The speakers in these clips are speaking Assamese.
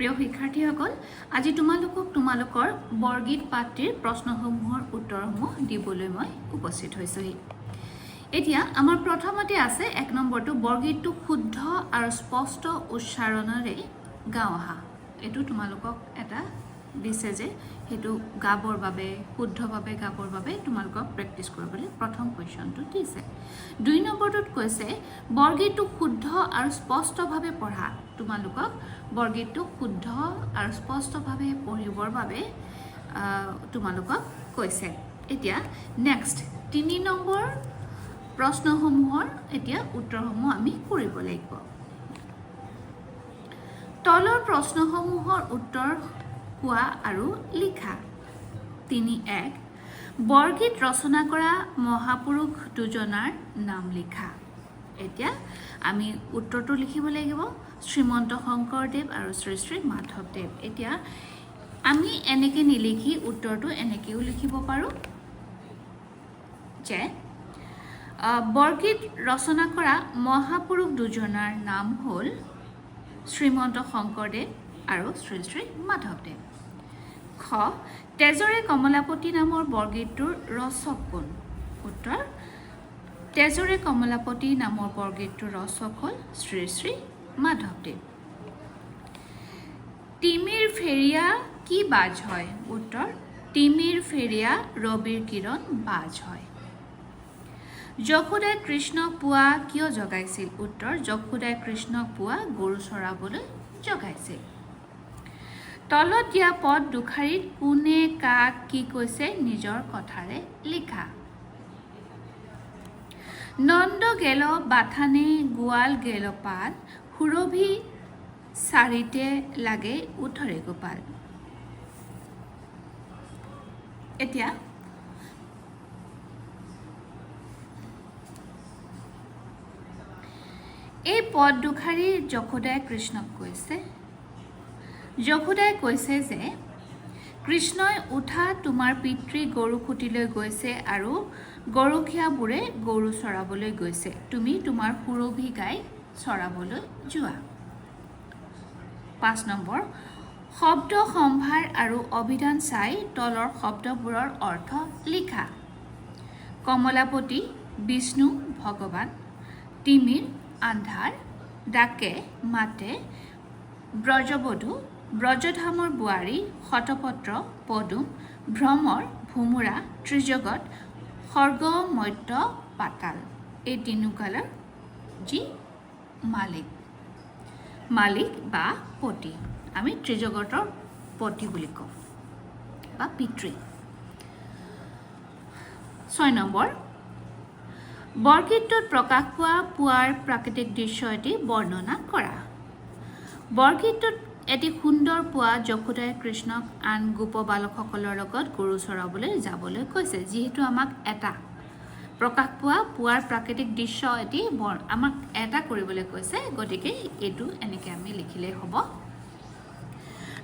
প্ৰিয় শিক্ষাৰ্থীসকল আজি তোমালোকৰ বৰগীত পাঠটিৰ প্ৰশ্নসমূহৰ উত্তৰসমূহ দিবলৈ মই উপস্থিত হৈছোহি এতিয়া আমাৰ প্ৰথমতে আছে 1 নম্বৰটো বৰগীতটো শুদ্ধ আৰু স্পষ্ট উচ্চাৰণৰে গাওঁ আহা এটো তোমালোকক এটা দিছে যে হেতু গাবৰ বাবে শুদ্ধভাৱে গাবৰ বাবে তোমালোকক প্ৰেক্টিস কৰিবলৈ প্ৰথম কোৱেশ্চনটো দিছে 2 নম্বৰটোত কৈছে বৰগীতটো শুদ্ধ আৰু স্পষ্টভাৱে পঢ়া তোমালোকক বৰগীতটো শুদ্ধ আৰু স্পষ্টভাৱে পঢ়িবৰ বাবে তোমালোকক কৈছে এতিয়া নেক্সট 3 নম্বৰ প্ৰশ্নসমূহৰ এতিয়া উত্তৰসমূহ আমি কৰিব লাগিব তলৰ প্ৰশ্নসমূহৰ উত্তৰ কোৱা আৰু লিখা 3.1 বৰগীত ৰচনা কৰা মহাপুৰুষ দুজনাৰ নাম লিখা এতিয়া আমি উত্তৰটো লিখিব লাগিব শ্ৰীমন্ত শংকৰদেৱ আৰু শ্ৰী শ্ৰী মাধৱদেৱ এতিয়া আমি এনেকে নিলিখি উত্তৰটো এনেকেও লিখিব পাৰো যে বৰগীত ৰচনা কৰা মহাপুৰুষ দুজনাৰ নাম হ'ল শ্ৰীমন্ত শংকৰদেৱ আৰু শ্ৰী শ্ৰী মাধৱদেৱ খ তেজৰে কমলাপতি নামৰ বৰগীতটোৰ ৰচক কোন উত্তৰ তেজৰে কমলাপতি নামৰ বৰগীতটোৰ ৰচক হ'ল শ্ৰী শ্ৰী মাধৱদেৱ তিমিৰ ফেৰিয়া কি বাজ হয় উত্তৰ তিমিৰ ফেৰিয়া ৰবিৰ কিৰণ বাজ হয় যশোদাই কৃষ্ণক পুৱা কিয় জগাইছিল উত্তৰ যশোদাই কৃষ্ণক পুৱা গৰু চৰাবলৈ জগাইছিল তলত দিয়া পদ দুখাৰীত কোনে কাক কি কৈছে নিজৰ কথাৰে লিখা নন্দ গেল বাথানে গোৱাল গেল পাল সুৰভি চাৰিতে লাগে উঠৰে গোপাল এতিয়া এই পদ দুখাৰী যশোদাই কৃষ্ণক কৈছে যশোদাই কৈছে যে কৃষ্ণই উঠা তোমাৰ পিতৃ গৰু খুটিলৈ গৈছে আৰু গৰুখিয়াবোৰে গৰু চৰাবলৈ গৈছে তুমি তোমাৰ সুৰভি গাই চৰাবলৈ যোৱা 5 নম্বৰ শব্দ সম্ভাৰ আৰু অভিধান চাই তলৰ শব্দবোৰৰ অৰ্থ লিখা কমলাপতি বিষ্ণু ভগৱান তিমিৰ আন্ধাৰ ডাকে মাতে ব্ৰজবধূ ব্ৰজধামৰ বোৱাৰী শতপত্ৰ পদুম ভ্ৰমৰ ভুমুৰা ত্ৰিজগত স্বৰ্গ মৰ্ত্য পাতাল এই তিনিকালৰ যি মালিক বা পতি আমি ত্ৰিজগতৰ পতি বুলি কওঁ বা পিতৃ 6 নম্বৰ বৰগীতটোত প্ৰকাশ পোৱা পুৱাৰ প্ৰাকৃতিক দৃশ্য এটি বৰ্ণনা কৰা বৰগীতটোত এটি সুন্দৰ পুৱা যশোদাই কৃষ্ণক আন গোপ বালকসকলৰ লগত গৰু চৰাবলৈ যাবলৈ কৈছে যিহেতু আমাক এটা প্ৰকাশ পোৱা পুৱাৰ প্ৰাকৃতিক দৃশ্য এটি আমাক এটা কৰিবলৈ কৈছে গতিকে এইটো এনেকৈ আমি লিখিলেই হ'ব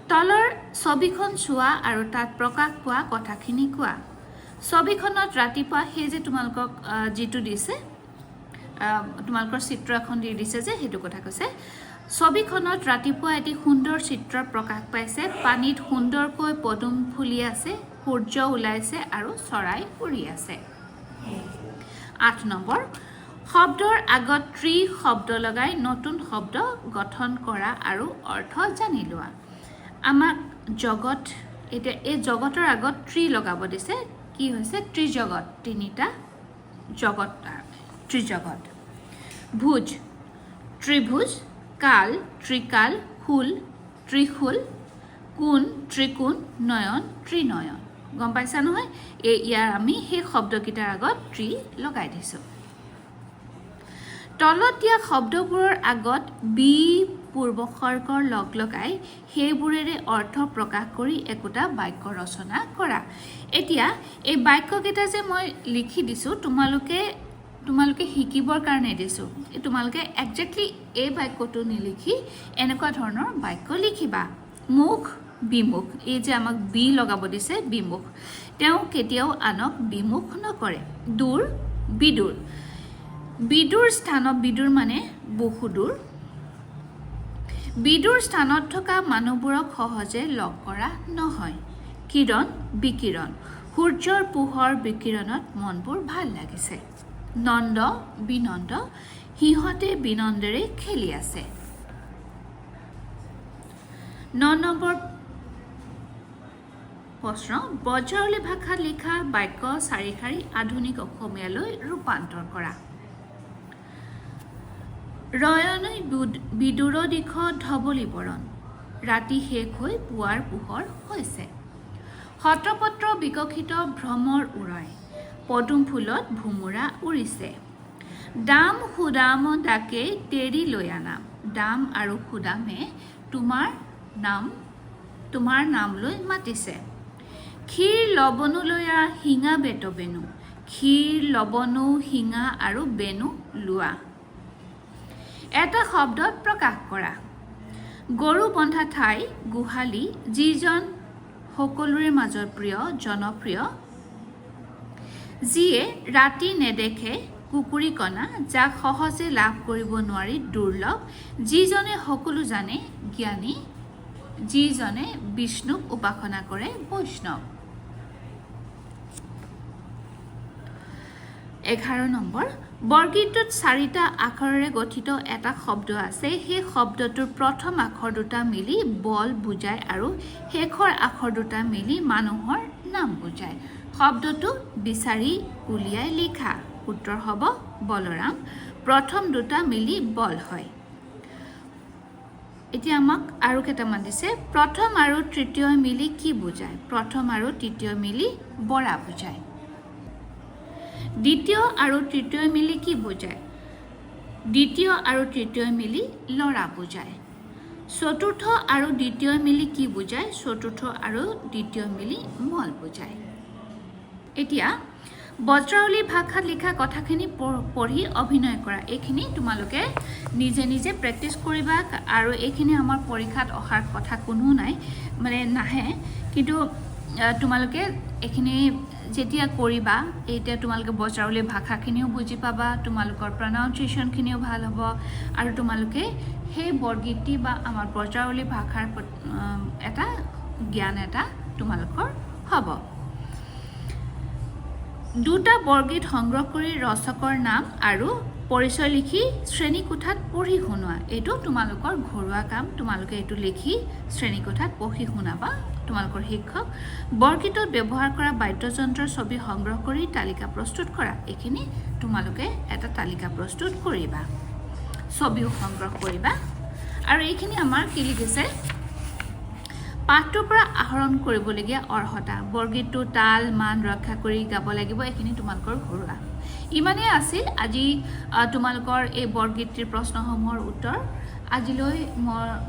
তলৰ ছবিখন চোৱা আৰু তাত প্ৰকাশ পোৱা কথাখিনি কোৱা ছবিখনত ৰাতিপুৱা সেই যে তোমালোকক যিটো দিছে তোমালোকৰ চিত্ৰ এখন দি দিছে যে সেইটো কথা কৈছে ছবিখনত ৰাতিপুৱা এটি সুন্দৰ চিত্ৰ প্ৰকাশ পাইছে পানীত সুন্দৰকৈ পদুম ফুলি আছে সূৰ্য ওলাইছে আৰু চৰাই উৰি আছে 8 নম্বৰ শব্দৰ আগত ত্ৰি শব্দ লগাই নতুন শব্দ গঠন কৰা আৰু অৰ্থ জানি লোৱা আমাক জগত এতিয়া এই জগতৰ আগত ত্ৰি লগাব দিছে কি হৈছে ত্ৰিজগত তিনিটা জগত ত্ৰিজগত ভুজ ত্ৰিভুজ কাল ত্ৰিকাল শুল ত্ৰিশুল কোণ ত্ৰিকোণ নয়ন ত্ৰিনয়ন গম পাইছা নহয় ইয়াৰ আমি সেই শব্দকেইটাৰ আগত ত্ৰি লগাই দিছোঁ তলত দিয়া শব্দবোৰৰ আগত বি পূৰ্বসৰ্গৰ লগাই সেইবোৰেৰে অৰ্থ প্ৰকাশ কৰি একোটা বাক্য ৰচনা কৰা এতিয়া এই বাক্যকেইটা যে মই লিখি দিছোঁ তোমালোকে শিকিবৰ কাৰণে দিছোঁ তোমালোকে একজেক্টলি এই বাক্যটো নিলিখি এনেকুৱা ধৰণৰ বাক্য লিখিবা মুখ বিমুখ এই যে আমাক বি লগাব দিছে বিমুখ তেওঁ কেতিয়াও আনক বিমুখ নকৰে দূৰ বিদূৰ বিদূৰ স্থানত বিদূৰ মানে বহুদূৰ বিদুৰ স্থানত থকা মানুহবোৰক সহজে লগ কৰা নহয় কিৰণ বিকিৰণ সূৰ্যৰ পোহৰ বিকিৰণত মনবোৰ ভাল লাগিছে নন্দ বিনন্দ সিহঁতে বিনন্দেৰে খেলি আছে 9 নম্বৰ প্ৰশ্ন বজ্ৰাৱলী ভাষাত লিখা বাক্য চাৰি শাৰী আধুনিক অসমীয়ালৈ ৰূপান্তৰ কৰা ৰয়নৈ বিদুৰ দিশ ধবলি বৰণ ৰাতি শেষ হৈ পুৱাৰ পোহৰ হৈছে শতপত্ৰ বিকশিত ভ্ৰমৰ উৰাই পদুম ফুলত ভুমুৰা উৰিছে দাম সুদাম ডাকে তেৰি লৈ আনাম দাম আৰু সুদামে তোমাৰ নাম লৈ মাতিছে ক্ষীৰ লবণু লয়া শিঙা বেত বেনু ক্ষীৰ লবণু শিঙা আৰু বেনু লোৱা এটা শব্দত প্ৰকাশ কৰা গৰু বন্ধা ঠাই গোহালি যিজন সকলোৰে মাজত প্ৰিয় জনপ্ৰিয় যিয়ে ৰাতি নেদেখে কুকুৰী কণা যাক সহজে লাভ কৰিব নোৱাৰি দুৰ্লভ যিজনে সকলো জানে জ্ঞানী যিজনে বিষ্ণুক উপাসনা কৰে বৈষ্ণৱ 11 নম্বৰ বৰ্গীটোত চাৰিটা আখৰেৰে গঠিত এটা শব্দ আছে সেই শব্দটোৰ প্ৰথম আখৰ দুটা মিলি বল বুজায় আৰু শেষৰ আখৰ দুটা মিলি মানুহৰ নাম বুজায় শব্দটো বিচাৰি উলিয়াই লিখা উত্তৰ হ'ব বলৰাম প্ৰথম দুটা মিলি বল হয় এতিয়া আমাক আৰু কেইটামান দিছে প্ৰথম আৰু তৃতীয় মিলি কি বুজায় প্ৰথম আৰু তৃতীয় মিলি বৰা বুজায় দ্বিতীয় আৰু তৃতীয় মিলি কি বুজায় দ্বিতীয় আৰু তৃতীয় মিলি লৰা বুজায় চতুৰ্থ আৰু দ্বিতীয় মিলি কি বুজায় চতুৰ্থ আৰু দ্বিতীয় মিলি মল বুজায় এতিয়া বজ্ৰাৱলী ভাষাত লিখা কথাখিনি পঢ়ি অভিনয় কৰা এইখিনি তোমালোকে নিজে নিজে প্ৰেক্টিছ কৰিবা আৰু এইখিনি আমাৰ পৰীক্ষাত অহাৰ কথা কোনো নাই মানে নাহে কিন্তু তোমালোকে এইখিনি যেতিয়া কৰিবা এতিয়া তোমালোকে বজ্ৰাৱলী ভাষাখিনিও বুজি পাবা তোমালোকৰ প্ৰনাউন্সিয়েশ্যনখিনিও ভাল হ'ব আৰু তোমালোকে সেই বৰগীতটি বা আমাৰ বজ্ৰাৱলী ভাষাৰ এটা জ্ঞান এটা তোমালোকৰ হ'ব দুটা বৰগীত সংগ্ৰহ কৰি ৰচকৰ নাম আৰু পৰিচয় লিখি শ্ৰেণীকোঠাত পঢ়ি শুনোৱা এইটো তোমালোকৰ ঘৰুৱা কাম তোমালোকে এইটো লিখি শ্ৰেণীকোঠাত পঢ়ি শুনাবা তোমালোকৰ শিক্ষক বৰগীতত ব্যৱহাৰ কৰা বাদ্যযন্ত্ৰৰ ছবি সংগ্ৰহ কৰি তালিকা প্ৰস্তুত কৰা এইখিনি তোমালোকে এটা তালিকা প্ৰস্তুত কৰিবা ছবিও সংগ্ৰহ কৰিবা আৰু এইখিনি আমাৰ কি লিখিছে পাঠটোৰ পৰা আহৰণ কৰিবলগীয়া অৰ্হতা বৰগীতটো তাল মান ৰক্ষা কৰি গাব লাগিব এইখিনি তোমালোকৰ ঘৰুৱা ইমানেই আছিল আজি তোমালোকৰ এই বৰগীতটিৰ প্ৰশ্নসমূহৰ উত্তৰ আজিলৈ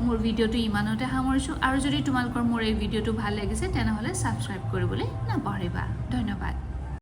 মোৰ ভিডিঅ'টো ইমানতে সামৰিছোঁ আৰু যদি তোমালোকৰ মোৰ এই ভিডিঅ'টো ভাল লাগিছে তেনেহ'লে ছাবস্ক্ৰাইব কৰিবলৈ নাপাহৰিবা ধন্যবাদ